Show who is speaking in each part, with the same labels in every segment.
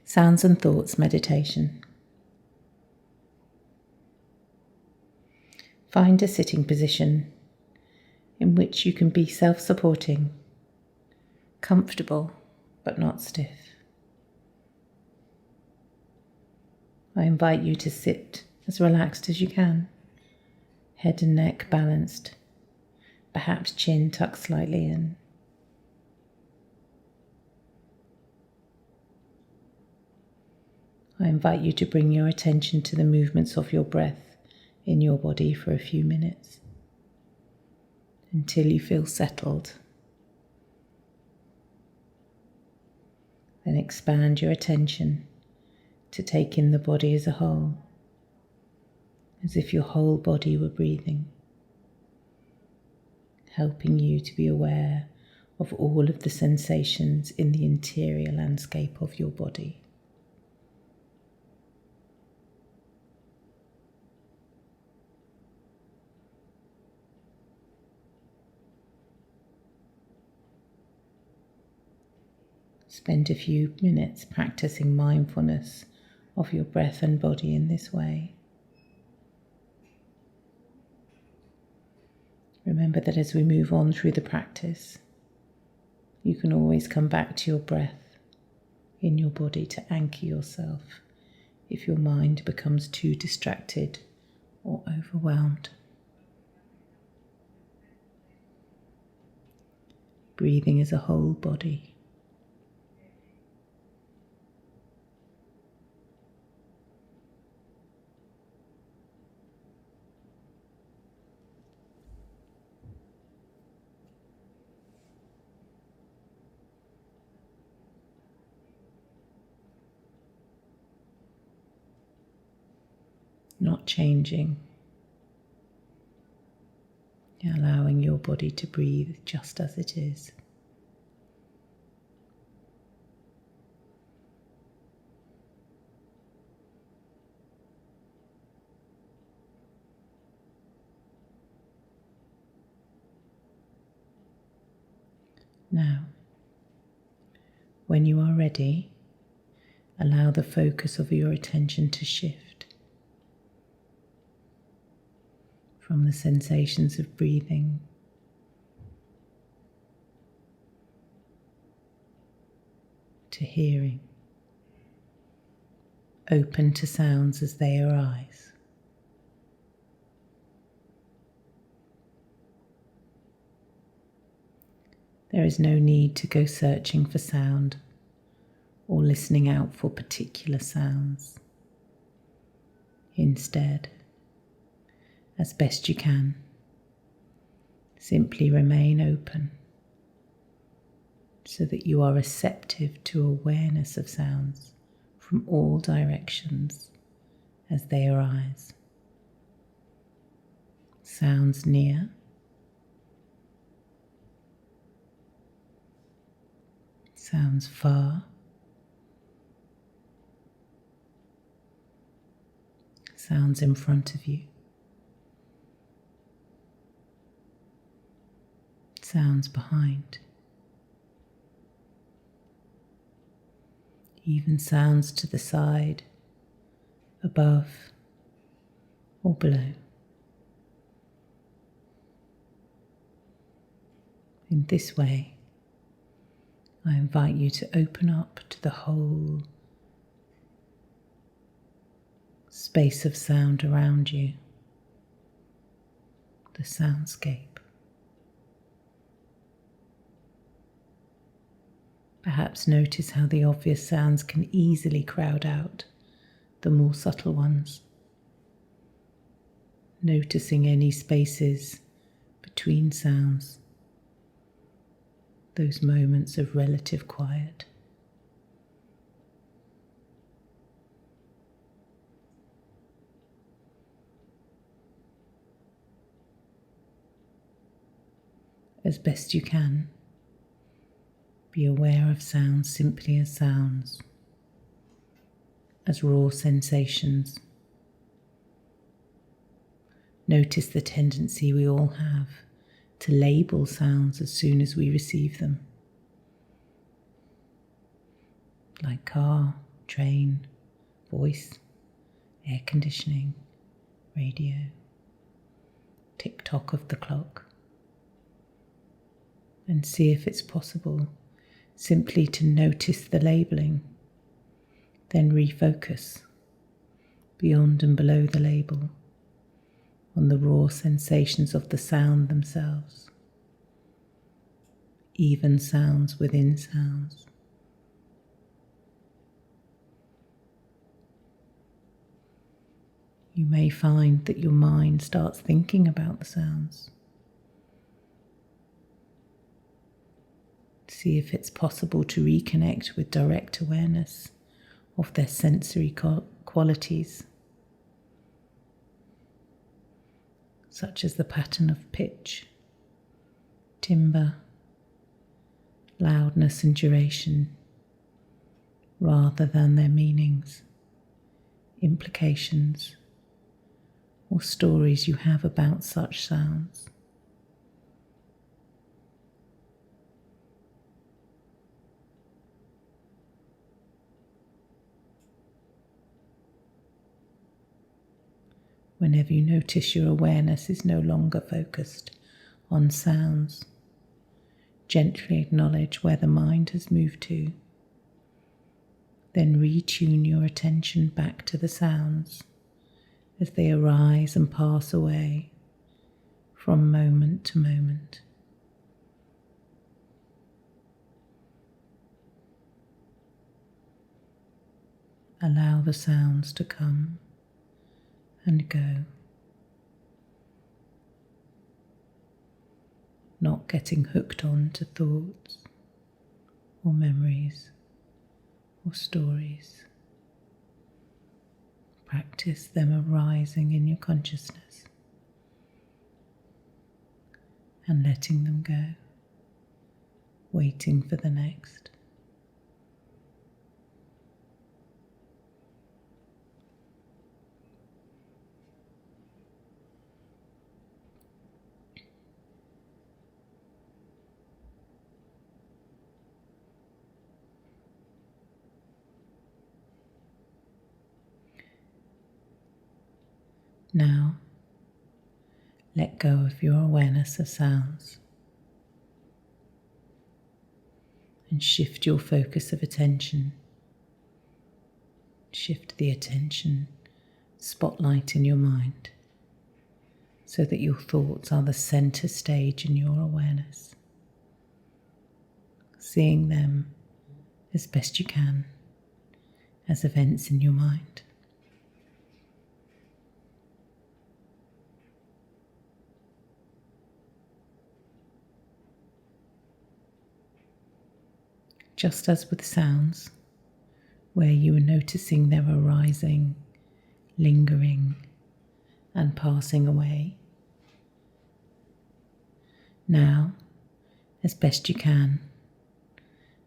Speaker 1: Sounds and Thoughts Meditation. Find a sitting position in which you can be self-supporting, comfortable but not stiff. I invite you to sit as relaxed as you can, head and neck balanced, perhaps chin tucked slightly in. I invite you to bring your attention to the movements of your breath in your body for a few minutes until you feel settled. Then expand your attention to take in the body as a whole, as if your whole body were breathing, helping you to be aware of all of the sensations in the interior landscape of your body. Spend a few minutes practicing mindfulness of your breath and body in this way. Remember that as we move on through the practice, you can always come back to your breath in your body to anchor yourself if your mind becomes too distracted or overwhelmed. Breathing as a whole body. Not changing, allowing your body to breathe just as it is. Now, when you are ready, allow the focus of your attention to shift from the sensations of breathing to hearing, open to sounds as they arise. There is no need to go searching for sound or listening out for particular sounds. Instead, as best you can, simply remain open so that you are receptive to awareness of sounds from all directions as they arise. Sounds near, sounds far, sounds in front of you, sounds behind, even sounds to the side, above or below. In this way, I invite you to open up to the whole space of sound around you, the soundscape. Perhaps notice how the obvious sounds can easily crowd out the more subtle ones. Noticing any spaces between sounds, those moments of relative quiet. As best you can, be aware of sounds simply as sounds, as raw sensations. Notice the tendency we all have to label sounds as soon as we receive them, like car, train, voice, air conditioning, radio, tick-tock of the clock, and see if it's possible simply to notice the labelling, then refocus beyond and below the label on the raw sensations of the sound themselves, even sounds within sounds. You may find that your mind starts thinking about the sounds. See if it's possible to reconnect with direct awareness of their sensory qualities, such as the pattern of pitch, timbre, loudness and duration, rather than their meanings, implications, or stories you have about such sounds. Whenever you notice your awareness is no longer focused on sounds, gently acknowledge where the mind has moved to. Then retune your attention back to the sounds as they arise and pass away from moment to moment. Allow the sounds to come and go, not getting hooked on to thoughts or memories or stories. Practice them arising in your consciousness and letting them go, waiting for the next. Now, let go of your awareness of sounds and shift your focus of attention. Shift the attention spotlight in your mind so that your thoughts are the center stage in your awareness, seeing them as best you can as events in your mind. Just as with sounds, where you are noticing their arising, lingering, and passing away. Now, as best you can,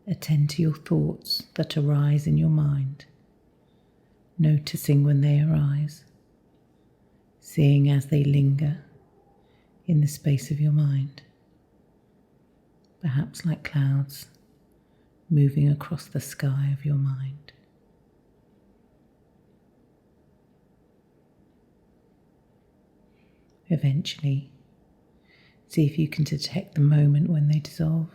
Speaker 1: attend to your thoughts that arise in your mind, noticing when they arise, seeing as they linger in the space of your mind, perhaps like clouds moving across the sky of your mind. Eventually, see if you can detect the moment when they dissolve.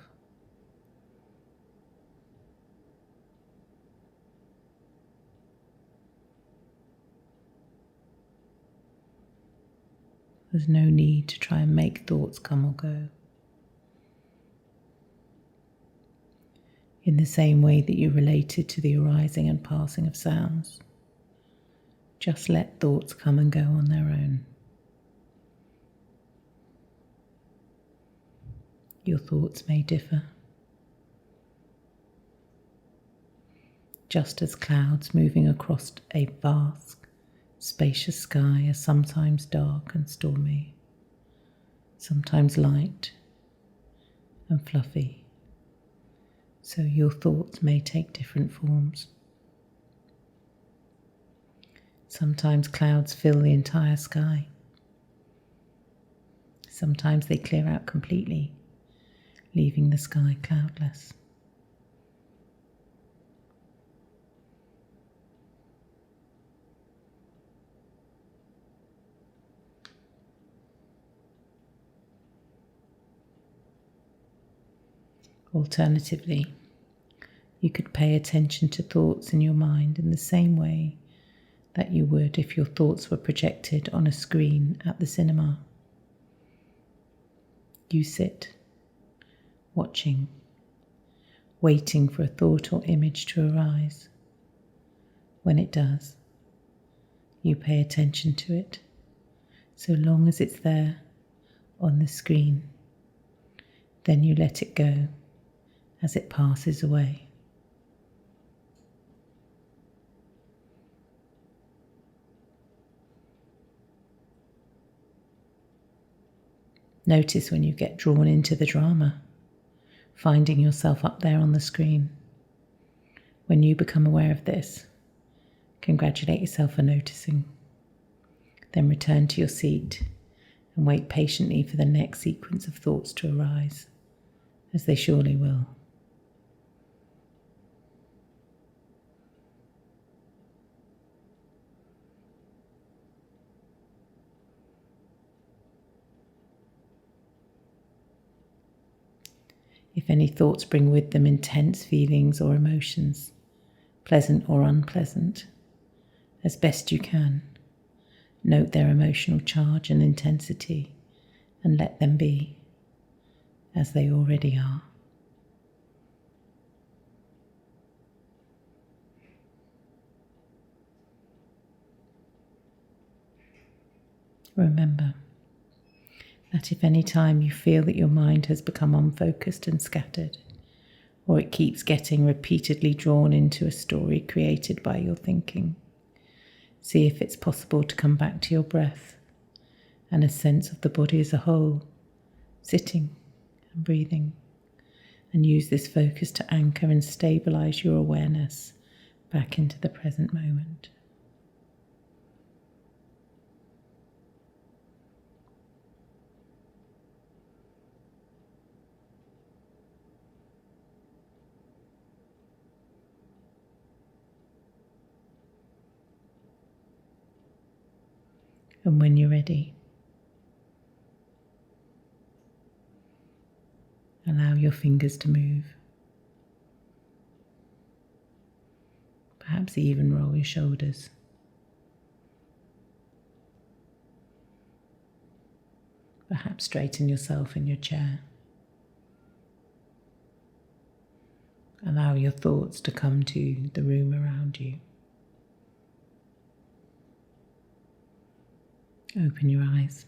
Speaker 1: There's no need to try and make thoughts come or go. In the same way that you related to the arising and passing of sounds, just let thoughts come and go on their own. Your thoughts may differ. Just as clouds moving across a vast, spacious sky are sometimes dark and stormy, sometimes light and fluffy, so your thoughts may take different forms. Sometimes clouds fill the entire sky. Sometimes they clear out completely, leaving the sky cloudless. Alternatively, you could pay attention to thoughts in your mind in the same way that you would if your thoughts were projected on a screen at the cinema. You sit, watching, waiting for a thought or image to arise. When it does, you pay attention to it, so long as it's there on the screen. Then you let it go as it passes away. Notice when you get drawn into the drama, finding yourself up there on the screen. When you become aware of this, congratulate yourself for noticing. Then return to your seat and wait patiently for the next sequence of thoughts to arise, as they surely will. If any thoughts bring with them intense feelings or emotions, pleasant or unpleasant, as best you can, note their emotional charge and intensity and let them be, as they already are. Remember that if any time you feel that your mind has become unfocused and scattered, or it keeps getting repeatedly drawn into a story created by your thinking, see if it's possible to come back to your breath and a sense of the body as a whole, sitting and breathing, and use this focus to anchor and stabilize your awareness back into the present moment. And when you're ready, allow your fingers to move. Perhaps even roll your shoulders. Perhaps straighten yourself in your chair. Allow your thoughts to come to the room around you. Open your eyes.